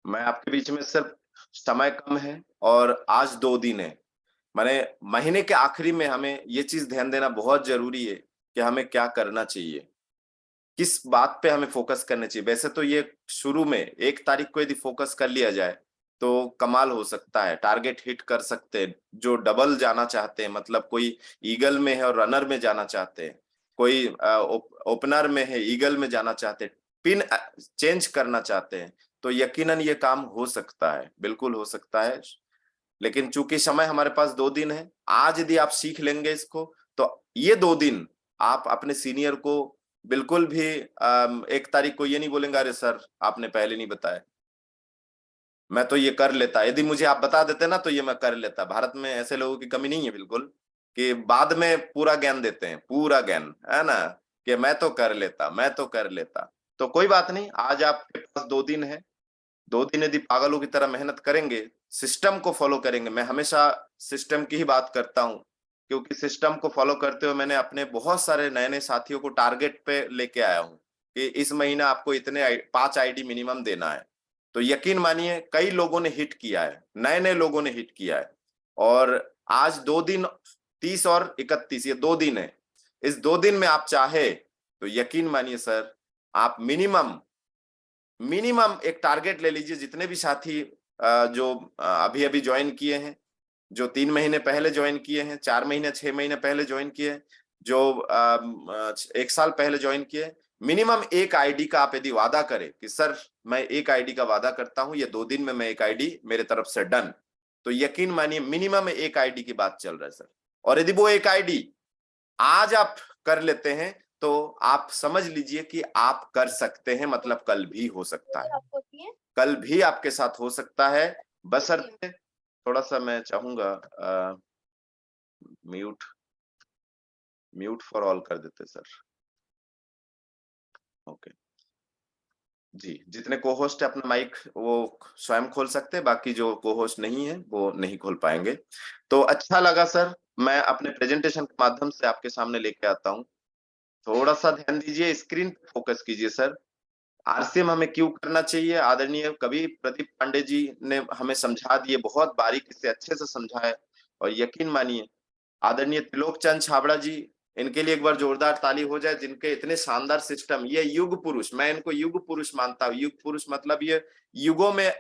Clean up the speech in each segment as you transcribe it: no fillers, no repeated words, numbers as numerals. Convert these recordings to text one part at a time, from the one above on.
मैं आपके बीच में सिर्फ समय कम है और आज 2 दिन है। माने महीने के आखिरी में हमें ये चीज़ ध्यान देना बहुत ज़रूरी है कि हमें क्या करना चाहिए, किस बात पे हमें फ़ोकस करना चाहिए। वैसे तो ये शुरू में 1 तारीख को यदि फ़ोकस कर लिया जाए, तो कमाल हो सकता है, टारगेट हिट कर सकते हैं। जो डबल जाना चाहते हैं मतलब कोई ईगल में है और रनर में जाना चाहते हैं, कोई ओपनर में है, ईगल में जाना चाहते हैं, पिन चेंज करना चाहते हैं, तो यकीनन ये काम हो सकता है, बिल्कुल हो सकता है। लेकिन चूंकि समय हमारे पास 2 दिन है, आज यदि आप सीख लेंगे इसको, तो ये 2 दिन आप अपने सीनियर को बिल्कुल भी 1 तारीख को ये नहीं बोलेंगे, अरे सर आपने पहले नहीं बताया, मैं तो ये कर लेता, यदि मुझे आप बता देते ना तो ये मैं कर लेता। भारत में ऐसे लोगों की कमी नहीं है बिल्कुल, कि बाद में पूरा ज्ञान देते हैं, पूरा ज्ञान, है ना? कि मैं तो कर लेता, मैं तो कर लेता। तो कोई बात नहीं, आज आपके पास 2 दिन है, 2 दिन यदि पागलों की तरह मेहनत करेंगे, सिस्टम को फॉलो करेंगे, मैं हमेशा सिस्टम की ही बात करता हूँ, क्योंकि सिस्टम को फॉलो करते हुए मैंने अपने बहुत सारे नए-नए साथियों को टारगेट पे लेके आया हूँ, कि इस महीने आपको इतने 5 आईडी मिनिमम देना है। तो यकीन मानिए कई लोगों ने हिट किया है, नए-नए लोगों ने हिट किया है। और आज 2 दिन 30 और 31 ये 2 दिन है। इस 2 दिन में आप चाहे तो यकीन मानिए सर, आप मिनिमम मिनिमम एक टारगेट ले लीजिए। जितने भी साथी जो अभी अभी ज्वाइन किए हैं, जो 3 महीने पहले ज्वाइन किए हैं, 4 महीने 6 महीने पहले ज्वाइन किए हैं, जो 1 साल पहले ज्वाइन किए, मिनिमम एक आईडी का आप यदि वादा करें कि सर मैं एक आईडी का वादा करता हूं, ये 2 दिन में मैं एक आईडी मेरे तरफ से डन, तो यकीन मानिए मिनिमम एक आईडी की बात चल रहा है सर। और यदि वो एक आईडी आज आप कर लेते हैं, तो आप समझ लीजिए कि आप कर सकते हैं, मतलब कल भी हो सकता है, कल भी आपके साथ हो सकता है। बशर्ते थोड़ा सा मैं चाहूंगा म्यूट म्यूट फॉर ऑल कर देते सर। ओके जी, जितने को होस्ट है अपना माइक वो स्वयं खोल सकते हैं, बाकी जो को होस्ट नहीं है वो नहीं खोल पाएंगे। तो अच्छा लगा सर, मैं अपने प्रेजेंटेशन के माध्यम से आपके सामने लेके आता हूँ। थोड़ा सा ध्यान दीजिए, स्क्रीन पे फोकस कीजिए सर। आरसीएम हमें क्यों करना चाहिए, आदरणीय कवि प्रदीप पांडे जी ने हमें समझा दिए, बहुत बारीकी से अच्छे से समझाया। और यकीन मानिए आदरणीय त्रिलोक चंद छाबड़ा जी, इनके लिए एक बार जोरदार ताली हो जाए, जिनके इतने शानदार सिस्टम, ये युग पुरुष, मैं इनको युग पुरुष मानता हूँ। युग पुरुष मतलब ये युगों में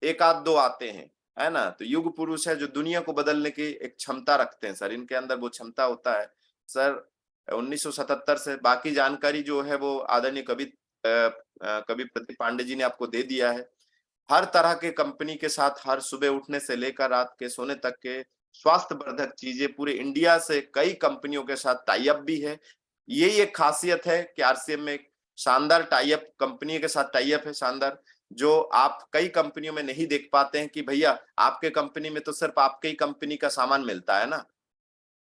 एक आध दो आते हैं, है ना? तो युग पुरुष है जो दुनिया को बदलने की एक क्षमता रखते हैं सर, इनके अंदर वो क्षमता होता है सर। 1977 से बाकी जानकारी जो है वो आदरणीय कवि प्रदीप पांडे जी ने आपको दे दिया है। हर तरह के कंपनी के साथ हर सुबह उठने से लेकर रात के सोने तक के स्वास्थ्यवर्धक चीजें पूरे इंडिया से कई कंपनियों के साथ टाई अप भी है। यही एक खासियत है कि आरसीएम में एक शानदार टाई अप, कंपनी के साथ टाई अप है शानदार, जो आप कई कंपनियों में नहीं देख पाते हैं कि भैया आपके कंपनी में तो सिर्फ आपके ही कंपनी का सामान मिलता है ना।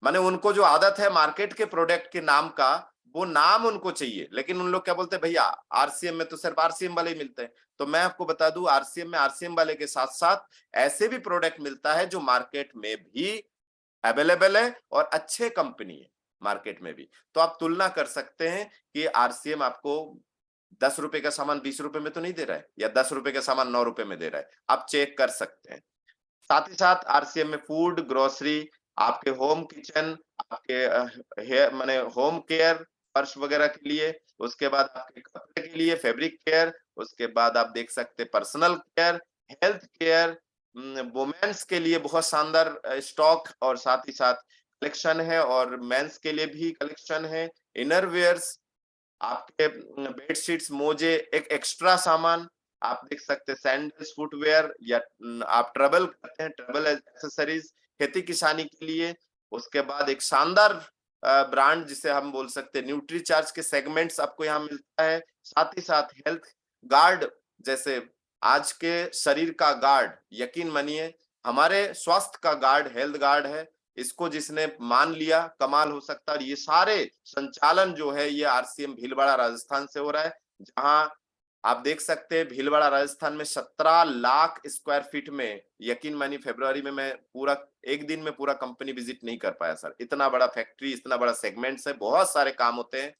माने उनको जो आदत है मार्केट के प्रोडक्ट के नाम का, वो नाम उनको चाहिए, लेकिन उन लोग क्या बोलते हैं, भैया आरसीएम में तो सिर्फ आरसीएम वाले ही मिलते हैं। तो मैं आपको बता दूं, आरसीएम में आरसीएम वाले के साथ साथ ऐसे भी प्रोडक्ट मिलता है जो मार्केट में भी अवेलेबल है और अच्छे कंपनी है मार्केट में भी। तो आप तुलना कर सकते हैं कि आरसीएम आपको 10 रुपए का सामान 20 रुपए में तो नहीं दे रहा है, या 10 रुपए का सामान 9 रुपए में दे रहा है, आप चेक कर सकते हैं। साथ ही साथ आरसीएम में फूड, ग्रोसरी, आपके होम किचन, आपके हेयर माने होम केयर, फर्श वगैरह के लिए, उसके बाद आपके कपड़े के लिए फैब्रिक केयर, उसके बाद आप देख सकते हैं personal care, health care, women's के लिए बहुत शानदार स्टॉक और साथ ही साथ कलेक्शन है, और मेंस के लिए भी कलेक्शन है, इनर वेयर्स, आपके बेडशीट्स, मोजे, एक एक्स्ट्रा सामान आप देख सकते हैं, सैंडल्स, फुटवेयर, या आप ट्रेवल करते हैं, ट्रेवल एक्सेसरीज खेती किसानी के लिए। उसके बाद एक शानदार ब्रांड जिसे हम बोल सकते हैं न्यूट्री चार्ज के सेगमेंट्स आपको यहाँ मिलता है। साथ ही साथ हेल्थ गार्ड, जैसे आज के शरीर का गार्ड, यकीन मानिए हमारे स्वास्थ्य का गार्ड हेल्थ गार्ड है। इसको जिसने मान लिया कमाल हो सकता है। और ये सारे संचालन जो है ये आरसीएम भीलवाड़ा राजस्थान से हो रहा है, जहां आप देख सकते हैं भीलवाड़ा राजस्थान में 17 लाख स्क्वायर फीट में, यकीन मानिए फरवरी में मैं पूरा एक दिन में पूरा कंपनी विजिट नहीं कर पाया सर, इतना बड़ा फैक्ट्री, इतना बड़ा सेगमेंट्स है, बहुत सारे काम होते हैं।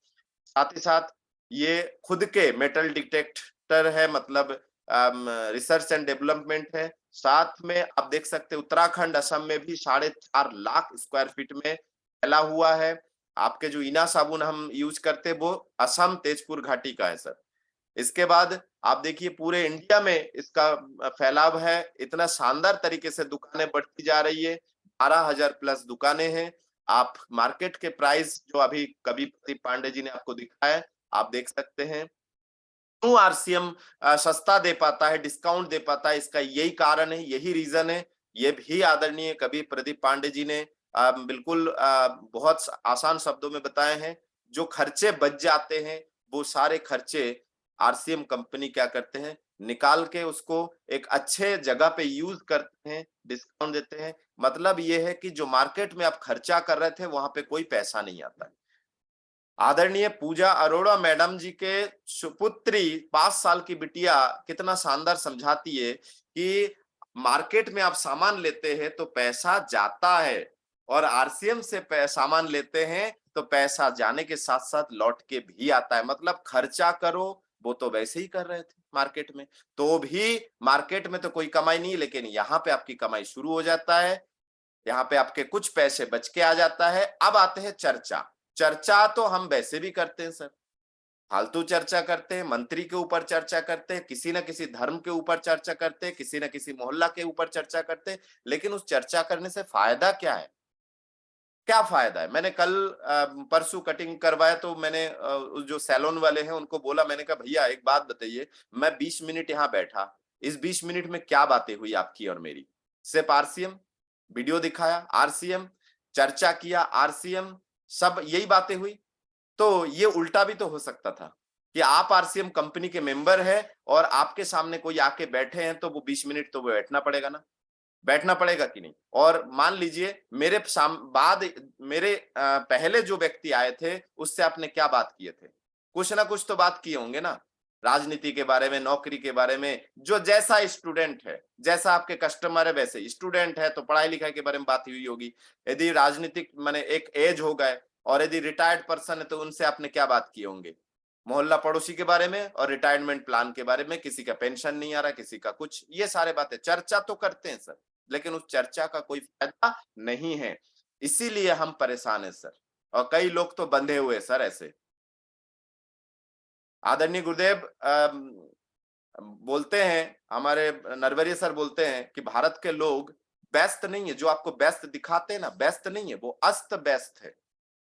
साथ ही साथ ये खुद के मेटल डिटेक्टर है, मतलब रिसर्च एंड डेवलपमेंट है। साथ में आप देख सकते हैं उत्तराखंड असम में भी 4.5 लाख स्क्वायर फीट में फैला हुआ है। आपके जो इना साबुन हम यूज करते हैं वो असम तेजपुर घाटी का है सर। इसके बाद आप देखिए पूरे इंडिया में इसका फैलाव है, इतना शानदार तरीके से दुकानें बढ़ती जा रही है, 12,000 प्लस दुकानें हैं। आप मार्केट के प्राइस जो अभी कभी प्रदीप पांडे जी ने आपको दिखाया है, आप देख सकते हैं। क्यों आरसीएम सस्ता दे पाता है, डिस्काउंट दे पाता है, इसका यही कारण है, यही रीजन है। ये भी आदरणीय कवि प्रदीप पांडे जी ने बिल्कुल बहुत आसान शब्दों में बताए हैं। जो खर्चे बच जाते हैं वो सारे खर्चे आरसीएम कंपनी क्या करते हैं, निकाल के उसको एक अच्छे जगह पे यूज करते हैं, डिस्काउंट देते हैं। मतलब ये है कि जो मार्केट में आप खर्चा कर रहे थे वहां पे कोई पैसा नहीं आता है। आदरणीय पूजा अरोड़ा मैडम जी के सुपुत्री 5 साल की बिटिया कितना शानदार समझाती है कि मार्केट में आप सामान लेते हैं तो पैसा जाता है, और आरसीएम से सामान लेते हैं तो पैसा जाने के साथ साथ लौट के भी आता है। मतलब खर्चा करो, वो तो वैसे ही कर रहे थे मार्केट में, तो भी मार्केट में तो कोई कमाई नहीं, लेकिन यहाँ पे आपकी कमाई शुरू हो जाता है। यहाँ पे आपके कुछ पैसे बच के आ जाता है। अब आते हैं चर्चा। चर्चा तो हम वैसे भी करते हैं सर, फालतू चर्चा करते हैं, मंत्री के ऊपर चर्चा करते हैं, किसी न किसी धर्म के ऊपर चर्चा करते हैं, किसी न किसी मोहल्ला के ऊपर चर्चा करते हैं, लेकिन उस चर्चा करने से फायदा क्या है? क्या फायदा है? मैंने कल परसों कटिंग करवाया तो मैंने जो सैलून वाले हैं उनको बोला, मैंने कहा भैया एक बात बताइए, मैं 20 मिनट यहाँ बैठा, इस 20 मिनट में क्या बातें हुई आपकी और मेरी? सिर्फ आरसीएम, वीडियो दिखाया आरसीएम, चर्चा किया आरसीएम, सब यही बातें हुई। तो ये उल्टा भी तो हो सकता था कि आप आरसीएम कंपनी के मेंबर है और आपके सामने कोई आके बैठे हैं तो वो 20 मिनट तो वो बैठना पड़ेगा ना, बैठना पड़ेगा कि नहीं? और मान लीजिए मेरे बाद मेरे पहले जो व्यक्ति आए थे उससे आपने क्या बात किए थे? कुछ ना कुछ तो बात किए होंगे ना, राजनीति के बारे में, नौकरी के बारे में। जो जैसा स्टूडेंट है, जैसा आपके कस्टमर है, वैसे स्टूडेंट है तो पढ़ाई लिखाई के बारे में बात हुई होगी। यदि राजनीतिक माने एक एज हो गए और यदि रिटायर्ड पर्सन है तो उनसे आपने क्या बात किए होंगे? मोहल्ला पड़ोसी के बारे में और रिटायरमेंट प्लान के बारे में, किसी का पेंशन नहीं आ रहा, किसी का कुछ, ये सारे बातें चर्चा तो करते हैं सर, लेकिन उस चर्चा का कोई फायदा नहीं है। इसीलिए हम परेशान हैं सर, और कई लोग तो बंधे हुए सर ऐसे। आदरणीय गुरुदेव बोलते हैं, हमारे नरवरिया सर बोलते हैं कि भारत के लोग व्यस्त नहीं है, जो आपको व्यस्त दिखाते हैं ना, व्यस्त नहीं है, वो अस्त व्यस्त है।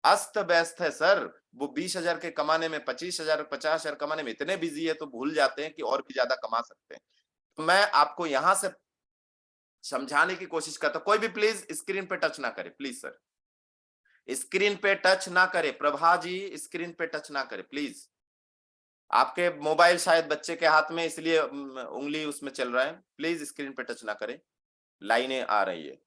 अस्त व्यस्त है सर। वो 20,000 के कमाने में, 25,000 50,000 कमाने में इतने बिजी है तो भूल जाते हैं कि और भी ज्यादा कमा सकते हैं। तो मैं आपको यहां से समझाने की कोशिश करता हूं, कोई भी प्लीज स्क्रीन पे टच ना करे, प्लीज सर, स्क्रीन पे टच ना करे। प्रभा जी स्क्रीन पे टच ना करे प्लीज। आपके मोबाइल शायद बच्चे के हाथ में, इसलिए उंगली उसमें चल रहा है, प्लीज स्क्रीन पे टच ना करे, लाइनें आ रही है।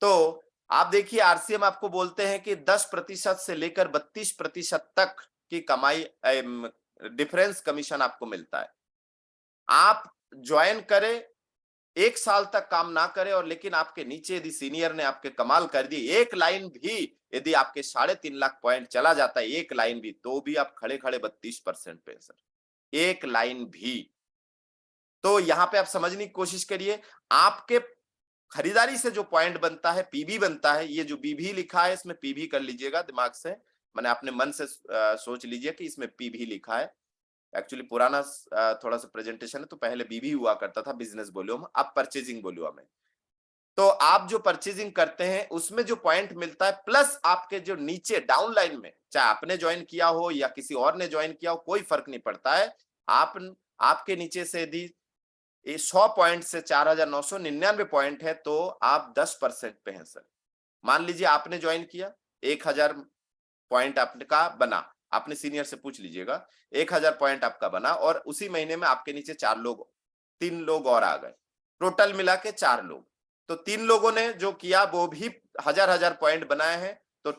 तो आप देखिए आरसीएम आपको बोलते हैं कि 10% से लेकर 32% तक की कमाई, डिफरेंस कमीशन आपको मिलता है। आप ज्वाइन करें, 1 साल तक काम ना करें, और लेकिन आपके नीचे यदि सीनियर ने आपके कमाल कर दी, एक लाइन भी यदि आपके 3.5 लाख पॉइंट चला जाता है, एक लाइन भी, तो भी आप खड़े खड़े 32% पे सर, एक लाइन भी। तो यहाँ पे आप समझने की कोशिश करिए, आपके खरीदारी से जो पॉइंट बनता है, पीबी बनता है, ये जो बीबी लिखा है इसमें पीबी कर लीजिएगा दिमाग से, मैंने अपने मन से सोच लीजिए कि इसमें पीबी लिखा है। एक्चुअली पुराना थोड़ा सा प्रेजेंटेशन है, तो पहले बीबी हुआ करता था बिजनेस वॉल्यूम, अब परचेजिंग वॉल्यूम है। तो आप जो परचेजिंग करते हैं उसमें जो पॉइंट मिलता है, प्लस आपके जो नीचे डाउन लाइन में, चाहे आपने ज्वाइन किया हो या किसी और ने ज्वाइन किया हो, कोई फर्क नहीं पड़ता है। आप आपके नीचे से यदि 100 पॉइंट से 4,999 पॉइंट है तो आप 10% पे हैं सर। मान लीजिए आपने ज्वाइन किया, 1,000 पॉइंट आपका बना, आपने सीनियर से पूछ लीजिएगा, 1,000 पॉइंट आपका बना, और उसी महीने में आपके नीचे 3 लोग और आ गए, टोटल मिला के 4 लोग। तो 3 लोगों ने जो किया वो भी 1,000 पॉइंट बनाए हैं, तो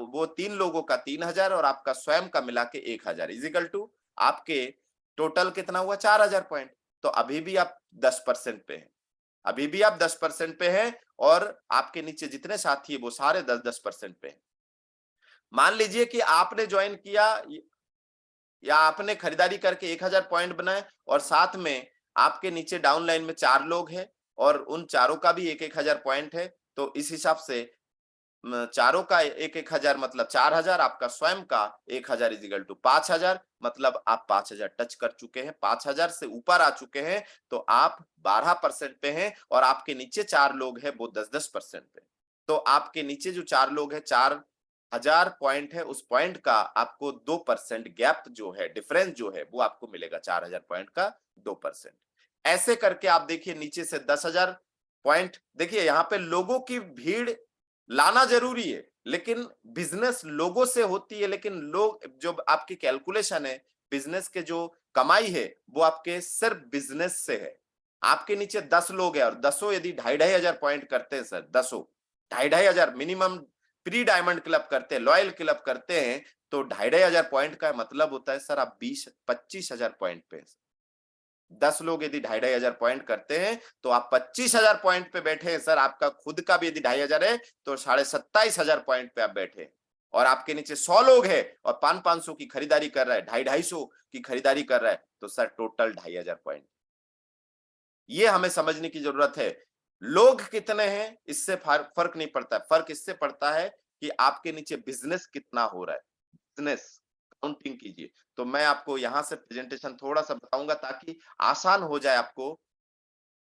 वो 3 लोगों का 3,000 और आपका स्वयं का मिला के 1,000 इजिकल टू आपके टोटल कितना हुआ, 4,000 पॉइंट। तो अभी भी आप 10% पे हैं, अभी भी आप 10% पे हैं, और आपके नीचे जितने साथी है वो सारे 10% पे हैं। मान लीजिए कि आपने ज्वाइन किया या आपने खरीदारी करके 1,000 पॉइंट बनाए, और साथ में आपके नीचे डाउन लाइन में 4 लोग हैं और उन चारों का भी 1-1000 पॉइंट है, तो इस हिसाब से चारों का 1-1000 मतलब 4000, आपका स्वयं का 1000 इज इक्वल टू 5000, मतलब आप 5000 टच कर चुके हैं, 5000 से ऊपर आ चुके हैं, तो आप 12% पे हैं और आपके नीचे 4 लोग हैं वो 10-10% पे। तो आपके नीचे जो 4 लोग हैं, 4000 पॉइंट है, उस पॉइंट का आपको 2% गैप जो है, डिफरेंस जो है वो आपको मिलेगा 4000 पॉइंट का 2%। ऐसे करके आप देखिए नीचे से 10,000 पॉइंट, देखिए यहाँ पे लोगों की भीड़ लाना जरूरी है, लेकिन बिजनेस लोगों से होती है, लेकिन लोग जो आपकी कैलकुलेशन है, बिजनेस के जो कमाई है वो आपके सिर्फ बिजनेस से है। आपके नीचे 10 लोग हैं और 10 यदि 2,500 पॉइंट करते हैं sir, 10 2,500 minimum pre diamond club करते हैं, लॉयल क्लब करते हैं, तो 2,500 पॉइंट का मतलब होता है सर आप 20-25,000 पॉइंट पे 10 लोग यदि 2,500 पॉइंट करते हैं तो आप 25,000 पॉइंट पे बैठे हैं सर। आपका खुद का भी यदि 2,500 है तो 27,500 पॉइंट पे आप बैठे हैं। और आपके नीचे 100 लोग हैं और 500-500 की खरीदारी कर रहा है, 250-250 की खरीदारी कर रहा है, तो सर टोटल 2,500 पॉइंट। ये हमें समझने की जरूरत है। लोग कितने हैं इससे फर्क नहीं पड़ता, फर्क इससे पड़ता है कि आपके नीचे बिजनेस कितना हो रहा है। बिजनेस काउंटिंग कीजिए। तो मैं आपको यहां से प्रेजेंटेशन थोड़ा सा बताऊंगा ताकि आसान हो जाए आपको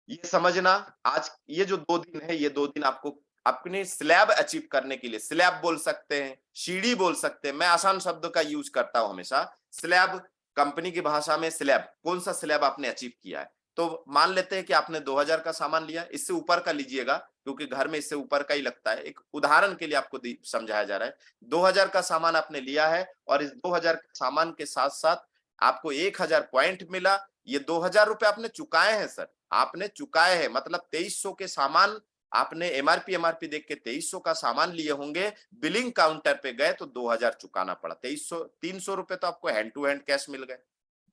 ये समझना। आज ये जो 2 दिन है, ये 2 दिन आपको अपने स्लैब अचीव करने के लिए, स्लैब बोल सकते हैं, सीढ़ी बोल सकते हैं, मैं आसान शब्द का यूज करता हूं हमेशा। स्लैब कंपनी की भाषा में स्लैब, कौन सा स्लैब आपने अचीव किया है। तो मान लेते हैं कि आपने 2000 का सामान लिया, इससे ऊपर का लीजिएगा क्योंकि घर में इससे ऊपर का ही लगता है, एक उदाहरण के लिए आपको समझाया जा रहा है। 2000 का सामान आपने लिया है और इस 2000 सामान के साथ साथ आपको 1000 पॉइंट मिला। ये 2000 रुपए आपने चुकाए हैं सर, आपने चुकाए हैं, मतलब 2300 के सामान आपने एमआरपी देख के 2300 का सामान लिए होंगे, बिलिंग काउंटर पे गए तो 2000 चुकाना पड़ा। 300 रुपए तो आपको हैंड टू हैंड कैश मिल गए,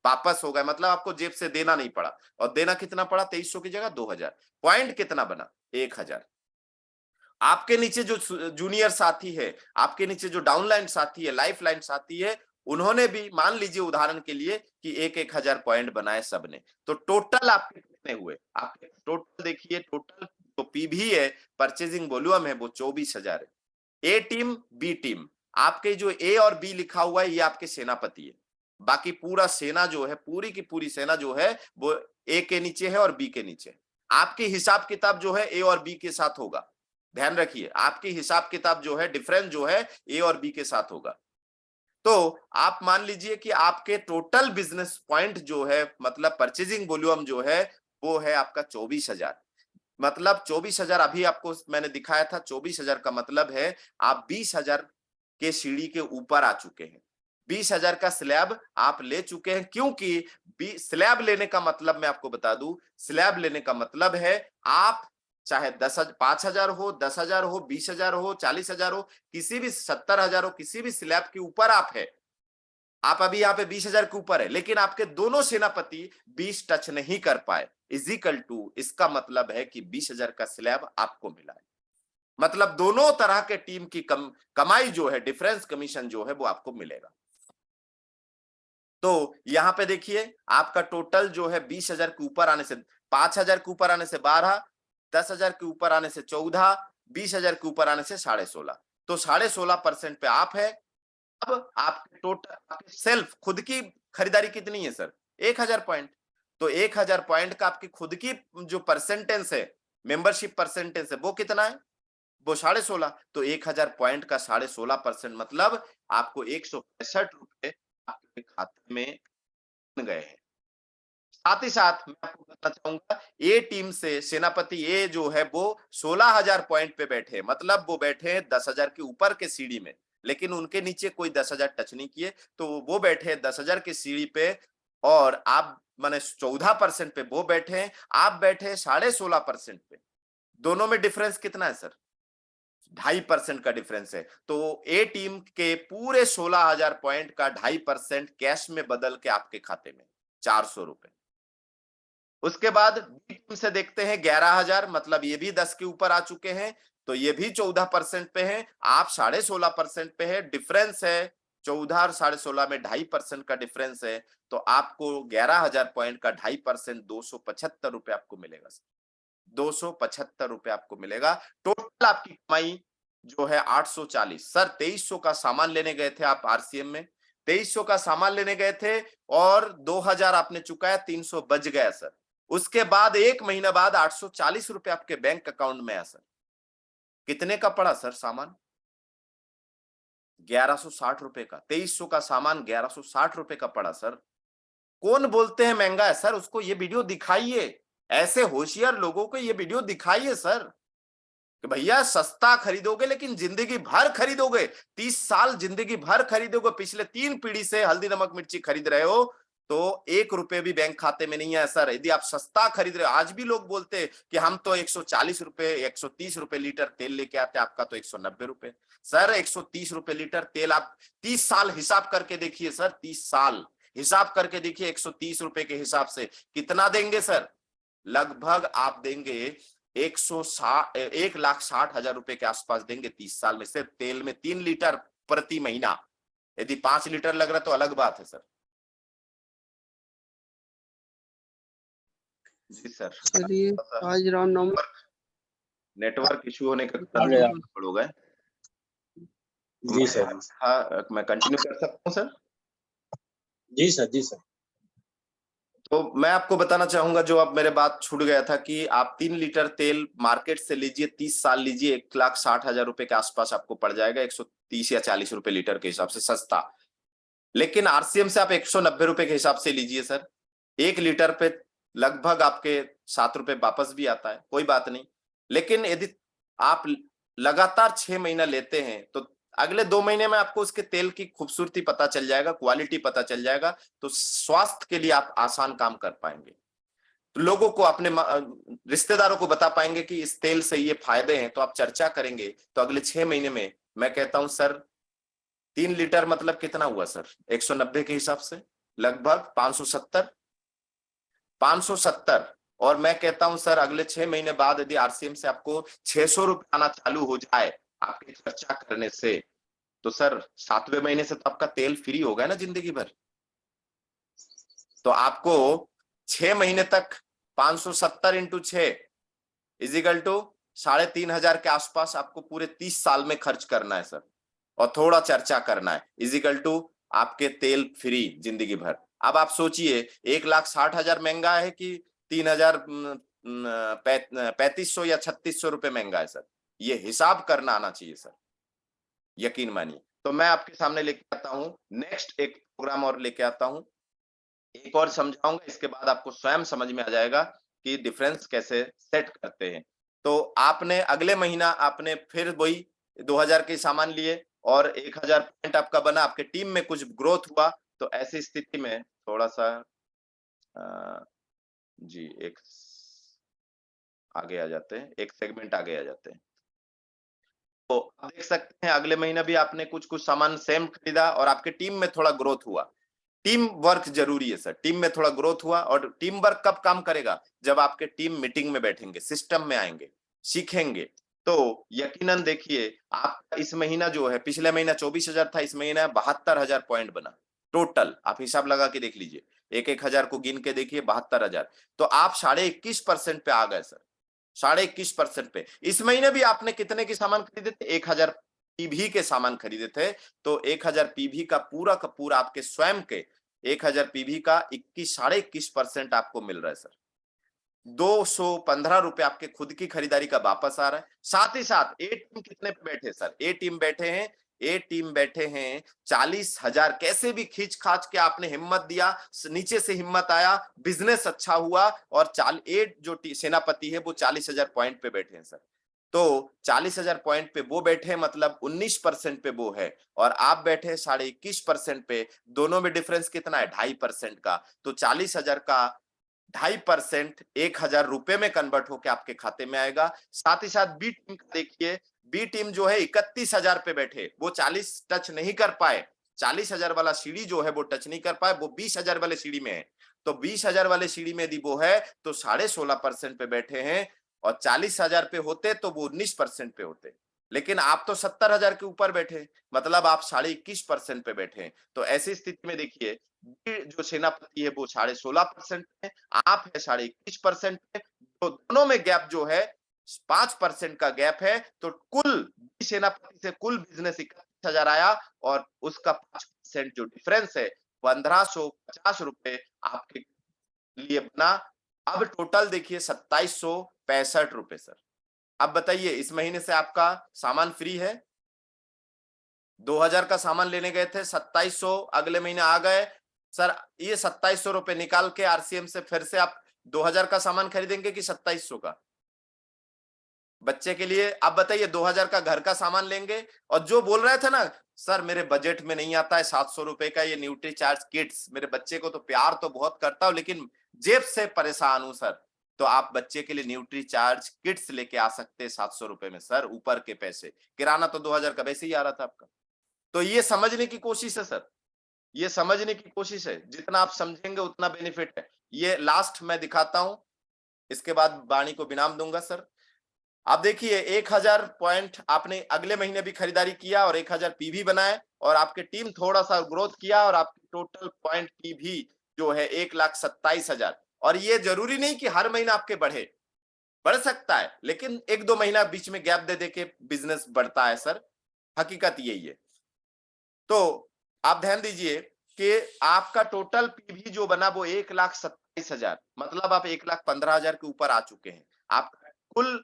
वापस हो गए, मतलब आपको जेब से देना नहीं पड़ा। और देना कितना पड़ा, 2300 की जगह 2000। पॉइंट कितना बना, 1000। आपके नीचे जो जूनियर साथी है, आपके नीचे जो डाउनलाइन साथी है, लाइफ लाइन साथी है, उन्होंने भी मान लीजिए उदाहरण के लिए कि 1-1000 पॉइंट बनाए सबने, तो टोटल आपके कितने हुए, आपके टोटल देखिए, टोटल जो पीवी है, परचेजिंग वॉल्यूम है, वो 24,000 है। ए टीम, बी टीम, आपके जो ए और बी लिखा हुआ है ये आपके सेनापति है। बाकी पूरा सेना जो है, पूरी की पूरी सेना जो है वो ए के नीचे है और बी के नीचे। आपकी हिसाब किताब जो है ए और बी के साथ होगा, ध्यान रखिए, आपकी हिसाब किताब जो है, डिफरेंस जो है ए और बी के साथ होगा। तो आप मान लीजिए कि आपके टोटल बिजनेस पॉइंट जो है, मतलब परचेजिंग वॉल्यूम जो है, वो है आपका 24,000। मतलब 24,000 अभी आपको मैंने दिखाया था, 24,000 का मतलब है आप 20,000 के सीढ़ी के ऊपर आ चुके हैं। 20,000 का स्लैब आप ले चुके हैं, क्योंकि स्लैब लेने का मतलब मैं आपको बता दूं, स्लैब लेने का मतलब है आप चाहे 5,000 हो, 10,000 हो, 20,000 हो, 40,000 हो, किसी भी 70,000 हो, किसी भी स्लैब के ऊपर आप है। आप अभी यहाँ पे 20,000 के ऊपर है, लेकिन आपके दोनों सेनापति 20 टच नहीं कर पाए, इजिकल टू इसका मतलब है कि 20,000 का स्लैब आपको मिला है। मतलब दोनों तरह के टीम की कमाई जो है, डिफरेंस कमीशन जो है वो आपको मिलेगा। तो यहां पे देखिए आपका टोटल जो है 20,000 के ऊपर आने से, 5,000 के ऊपर आने से 12, 10,000 के ऊपर आने से 14, 20,000 के ऊपर आने से 16.5, तो 16.5% पे आप है। अब आपके टोटल, आपके सेल्फ खुद की खरीदारी कितनी है सर, 1000 पॉइंट। तो 1000 पॉइंट का आपकी खुद की जो परसेंटेज है, मेंबरशिप परसेंटेज है, वो कितना है, वो 16.5। तो 1000 पॉइंट का 16.5% मतलब आपको 165 रुपए आपके खाते में गए हैं। साथ ही साथ मैं आपको बताना चाहूंगा, ए टीम से सेनापति ए जो है वो 16,000 पॉइंट पे बैठे, मतलब वो बैठे हैं 10,000 के ऊपर के सीढ़ी में, लेकिन उनके नीचे कोई 10,000 टच नहीं किए, तो वो बैठे 10,000 की सीढ़ी पे। और आप माने 14% पे वो बैठे हैं, आप बैठे 16.5% पे। दोनों में डिफरेंस कितना है सर, 2.5% का डिफरेंस है। तो ए टीम के पूरे 16,000 पॉइंट का 2.5% कैश में बदल के आपके खाते में 400 रुपए। उसके बाद बी टीम से देखते हैं 11,000, मतलब ये भी 10 के ऊपर आ चुके हैं, तो ये भी 14% पे है, आप 16.5% पे है, डिफरेंस है 14 और 16.5 में 2.5% का डिफरेंस है, तो आपको 11,000 पॉइंट का 2.5% 275 रुपए आपको मिलेगा सर। 275 रुपए आपको मिलेगा। टोटल आपकी कमाई जो है 840। सर 2300 का सामान लेने गए थे आप आरसीएम में, 2300 का सामान लेने गए थे और 2000 आपने चुकाया, 300 बच गया सर। उसके बाद 1 महीना बाद 840 रुपए आपके बैंक अकाउंट में आया सर। कितने का पड़ा सर सामान? 1160 रुपए का। 2300 का सामान 1160 रुपए का पड़ा सर। कौन बोलते हैं महंगा है सर, उसको ये वीडियो दिखाइए। ऐसे होशियार लोगों को ये वीडियो दिखाइए सर कि भैया सस्ता खरीदोगे लेकिन जिंदगी भर खरीदोगे, 30 साल जिंदगी भर खरीदोगे, पिछले 3 पीढ़ी से हल्दी नमक मिर्ची खरीद रहे हो, तो 1 रुपए भी बैंक खाते में नहीं है सर। यदि आप सस्ता खरीद रहे हो, आज भी लोग बोलते हैं कि हम तो 140 रुपए 130 रुपए लीटर तेल लेके आते हैं, आपका तो 190 रुपए। सर 130 रुपए लीटर तेल आप 30 साल हिसाब करके देखिए सर, 30 साल हिसाब करके देखिए, 130 रुपए के हिसाब से कितना देंगे सर? लगभग आप देंगे 1,60,000 रुपए के आसपास देंगे 30 साल में, सिर्फ तेल में 3 लीटर प्रति महीना। यदि 5 लीटर लग रहा तो अलग बात है सर। जी सर। चलिए आज रामनवमी, नेटवर्क इशू होने के कारण हो गए। जी सर। हाँ, मैं कंटिन्यू कर सकता हूँ सर? जी सर, जी सर। तो मैं आपको बताना चाहूंगा, जो अब मेरे बात छूट गया था कि आप 3 लीटर तेल मार्केट से लीजिए, 30 साल लीजिए, 1,60,000 रुपए के आसपास आपको पड़ जाएगा, 130 या 40 रुपए लीटर के हिसाब से सस्ता। लेकिन आरसीएम से आप 190 रुपए के हिसाब से लीजिए सर, 1 लीटर पे लगभग आपके 7 रुपए वापस भी आता है, कोई बात नहीं। लेकिन यदि आप लगातार 6 महीना लेते हैं तो अगले 2 महीने में आपको उसके तेल की खूबसूरती पता चल जाएगा, क्वालिटी पता चल जाएगा, तो स्वास्थ्य के लिए आप आसान काम कर पाएंगे। तो लोगों को, अपने रिश्तेदारों को बता पाएंगे कि इस तेल से ये फायदे हैं, तो आप चर्चा करेंगे। तो अगले 6 महीने में मैं कहता हूं सर, 3 लीटर मतलब कितना हुआ सर? 190 के हिसाब से लगभग 570। और मैं कहता हूं सर, अगले 6 महीने बाद यदि आरसीएम से आपको 600 रुपए आना चालू हो जाए आपकी चर्चा करने से, तो सर 7वें महीने से तो आपका तेल फ्री हो गया ना जिंदगी भर। तो आपको 6 महीने तक 570 इंटू 6 इजिकल टू 3,500 के आसपास आपको पूरे 30 साल में खर्च करना है सर, और थोड़ा चर्चा करना है, इजिकल टू आपके तेल फ्री जिंदगी भर। अब आप सोचिए, 1,60,000 महंगा है कि 3,3500 या 3,600 रुपए महंगा है सर? ये हिसाब करना आना चाहिए सर, यकीन मानिए। तो मैं आपके सामने लेके आता हूं, नेक्स्ट एक प्रोग्राम और लेके आता हूं, एक और समझाऊंगा, इसके बाद आपको स्वयं समझ में आ जाएगा कि डिफरेंस कैसे सेट करते हैं। तो आपने अगले महीना आपने फिर वही 2000 के सामान लिए और 1000 पॉइंट आपका बना, आपके टीम में कुछ ग्रोथ हुआ, तो ऐसी स्थिति में थोड़ा सा जी एक आगे आ जाते हैं, एक सेगमेंट आगे आ जाते हैं। तो आप देख सकते हैं अगले महीना भी आपने कुछ कुछ सामान सेम खरीदा और आपके टीम में थोड़ा ग्रोथ हुआ। टीम वर्क जरूरी है सर, टीम में थोड़ा ग्रोथ हुआ। और टीम वर्क कब काम करेगा? जब आपके टीम मीटिंग में बैठेंगे, सिस्टम में आएंगे, सीखेंगे। तो यकीनन देखिए, आपका इस महीना जो है, पिछले महीना 24,000 था, इस महीना 72,000 पॉइंट बना टोटल। आप हिसाब लगा के देख लीजिए, 1,000 को गिन के देखिए, 72,000। तो आप 21.5% पे आ गए सर, 21.5% पे। इस महीने भी आपने कितने के सामान खरीदे थे? 1,000 पीवी के सामान खरीदे थे। तो 1,000 पीवी का पूरा आपके स्वयं के 1,000 पीवी का 21.5% आपको मिल रहा है सर। 215 रुपए आपके खुद की खरीदारी का वापस आ रहा है। साथ ही साथ ए टीम कितने पे बैठे सर? ए टीम बैठे हैं 40,000। कैसे भी खींच खाच के आपने हिम्मत दिया, नीचे से हिम्मत आया, बिजनेस अच्छा हुआ, और जो सेनापति है वो 40,000 पॉइंट पे बैठे हैं सर। तो 40,000 पॉइंट पे वो बैठे, मतलब 19% पे वो है, और आप बैठे 21.5% पे। दोनों में डिफरेंस कितना है? 2.5% का। तो 40,000 का 2.5% 1,000 रुपए में कन्वर्ट होकर आपके खाते में आएगा। साथ ही साथ बी टीम का देखिए, बी टीम जो है 31,000 पे बैठे, वो 40 टच नहीं कर पाए। 40,000 वाला सीढ़ी जो है वो टच नहीं कर पाए, वो 20,000 वाले सीढ़ी में है। तो 20,000 वाले सीढ़ी में यदि वो है तो 16.5% पे बैठे हैं, और 40,000 पे होते तो वो 19% पे होते। लेकिन आप तो 70,000 के ऊपर बैठे, मतलब आप 21.5% पे बैठे हैं। तो ऐसी स्थिति में देखिए, ये जो सेनापति है वो 16.5% पे, आप है 21.5% पे, तो दोनों में गैप जो है 5% का गैप है। तो कुल सेनापति से कुल बिजनेस 31,000 आया और उसका 5% जो डिफरेंस है 1,550 रुपए आपके लिए बना। अब टोटल देखिए 2,765 रुपए सर। अब बताइए, इस महीने से आपका सामान फ्री है। 2,000 का सामान लेने गए थे, 2,700 अगले महीने आ गए सर। ये 2,700 रुपए निकाल के आरसीएम से फिर से आप 2,000 का सामान खरीदेंगे कि 2,700 का बच्चे के लिए? आप बताइए, 2,000 का घर का सामान लेंगे। और जो बोल रहे थे ना सर मेरे बजट में नहीं आता है 700 रुपए का ये न्यूट्री चार्ज किट्स, मेरे बच्चे को तो प्यार तो बहुत करता हूं लेकिन जेब से परेशान हूं सर, तो आप बच्चे के लिए न्यूट्री चार्ज किट्स लेके आ सकते हैं 700 रुपए में सर, ऊपर के पैसे। किराना तो 2,000 का वैसे ही आ रहा था आपका। तो ये समझने की कोशिश है सर, ये समझने की कोशिश है। जितना आप समझेंगे उतना बेनिफिट है। ये लास्ट मैं दिखाता हूं, इसके बाद वाणी को विराम दूंगा सर। आप देखिए 1,000 पॉइंट आपने अगले महीने भी खरीदारी किया और 1,000 पीवी बनाए और आपके टीम थोड़ा सा ग्रोथ किया और आपकी टोटल पॉइंट पीवी जो है 1,27,000। और ये जरूरी नहीं कि हर महीना आपके बढ़े, बढ़ सकता है लेकिन 1-2 महीना बीच में गैप दे दे के बिजनेस बढ़ता है सर, हकीकत यही है। तो आप ध्यान दीजिए कि आपका टोटल पीवी जो बना वो 1,27,000, मतलब आप 1,15,000 के ऊपर आ चुके हैं। आपका कुल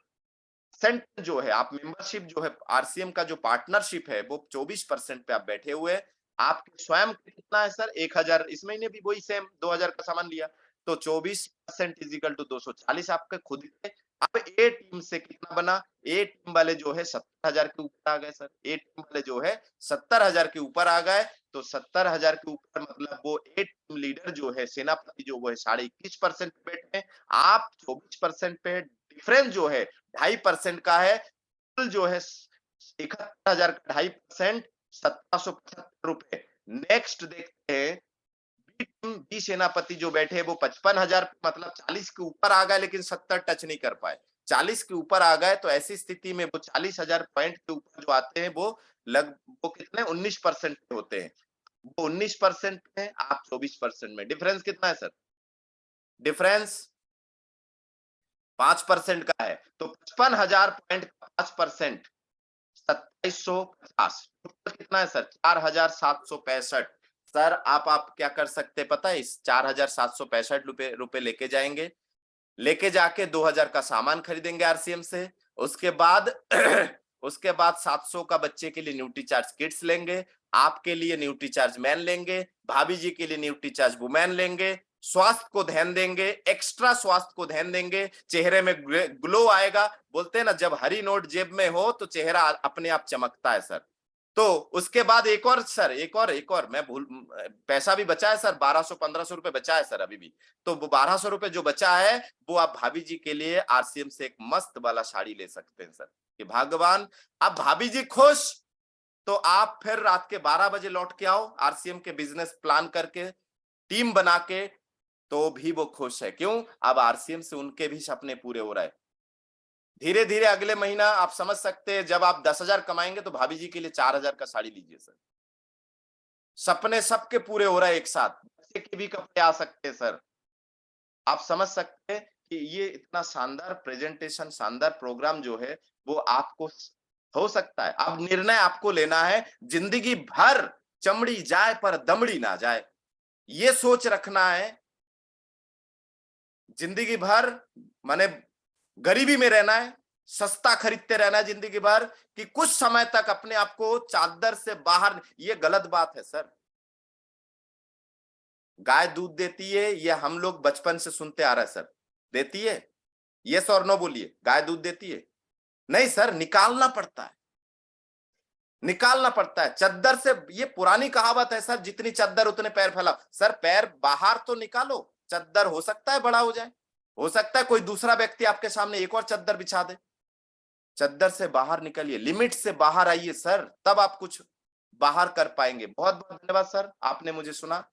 सेंट जो है, आप मेंबरशिप जो है आरसीएम का जो पार्टनरशिप है वो 24% पे आप बैठे हुए हैं। आपके स्वयं कितना है सर? 1,000, इस महीने भी वही सेम 2,000 का सामान लिया तो 24% इज इक्वल टू 240 आपके खुद के। अब ए टीम से कितना बना? ए टीम वाले जो है 70,000 के ऊपर आ गए सर। ए टीम वाले जो है 70,000 के ऊपर आ गए। तो 70,000 के ऊपर मतलब वो ए टीम लीडर जो है सेनापति जो वो है 21.5% पे बैठे हैं, आप 24% पे। डिफरेंस जो है 2.5% का है। कुल जो है 71,000 का 2.5%, 1,775 रुपए। नेक्स्ट देखते हैं बी सेनापति जो बैठे वो 55,000, मतलब 40 के ऊपर आ गए लेकिन 70 टच नहीं कर पाए। 40 के ऊपर आ गए तो ऐसी स्थिति में वो 40,000 पॉइंट के ऊपर जो आते हैं वो कितने 19% पे होते हैं। वो 19% है, आप 24% में। डिफरेंस कितना है सर? डिफरेंस 5% का है। तो 55,000 पॉइंट का 5%, 2,750। टोटल कितना है सर? 4,765। सर आप क्या कर सकते हैं पता है? इस 4,765 रुपए लेके जाएंगे, लेके जाके 2,000 का सामान खरीदेंगे आरसीएम से। उसके बाद उसके बाद 700 का बच्चे के लिए न्यूट्री चार्ज किट्स लेंगे, आपके लिए न्यूट्री चार्ज मैन लेंगे, भाभी जी के लिए न्यूट्री चार्ज वुमेन लेंगे। स्वास्थ्य को ध्यान देंगे, एक्स्ट्रा स्वास्थ्य को ध्यान देंगे, चेहरे में ग्लो आएगा। बोलते हैं ना जब हरी नोट जेब में हो तो चेहरा अपने आप चमकता है सर। तो उसके बाद एक और सर, एक और मैं भूल, पैसा भी बचा है सर, 1,200-1,500 रुपए बचा है सर अभी भी। तो वो 1,200 रुपए जो बचा है वो आप भाभी जी के लिए आरसीएम से एक मस्त वाला साड़ी ले सकते हैं सर। कि भगवान, अब भाभी जी खुश तो आप फिर रात के 12 बजे लौट के आओ आरसीएम के बिजनेस प्लान करके, टीम बना के, तो भी वो खुश है। क्यों? अब आरसीएम से उनके भी सपने पूरे हो रहे हैं। धीरे धीरे अगले महीना आप समझ सकते हैं जब आप 10,000 कमाएंगे तो भाभी जी के लिए 4,000 का साड़ी लीजिए सर। सपने सबके पूरे हो रहे हैं एक साथ, बच्चे के भी कपड़े आ सकते हैं सर। आप समझ सकते हैं कि ये इतना शानदार प्रेजेंटेशन, शानदार प्रोग्राम जो है वो आपको हो सकता है। अब निर्णय आपको लेना है, जिंदगी भर चमड़ी जाए पर दमड़ी ना जाए, ये सोच रखना है। जिंदगी भर माने गरीबी में रहना है, सस्ता खरीदते रहना है जिंदगी भर, कि कुछ समय तक अपने आप को चादर से बाहर। ये गलत बात है सर। गाय दूध देती है, ये हम लोग बचपन से सुनते आ रहे हैं सर। देती है? यस और नो बोलिए, गाय दूध देती है? नहीं सर, निकालना पड़ता है, निकालना पड़ता है चद्दर से। ये पुरानी कहावत है सर, जितनी चद्दर उतने पैर फैलाओ। सर पैर बाहर तो निकालो, चद्दर हो सकता है बड़ा हो जाए, हो सकता है कोई दूसरा व्यक्ति आपके सामने एक और चद्दर बिछा दे। चद्दर से बाहर निकलिए, लिमिट से बाहर आइए सर, तब आप कुछ बाहर कर पाएंगे। बहुत बहुत धन्यवाद सर, आपने मुझे सुना।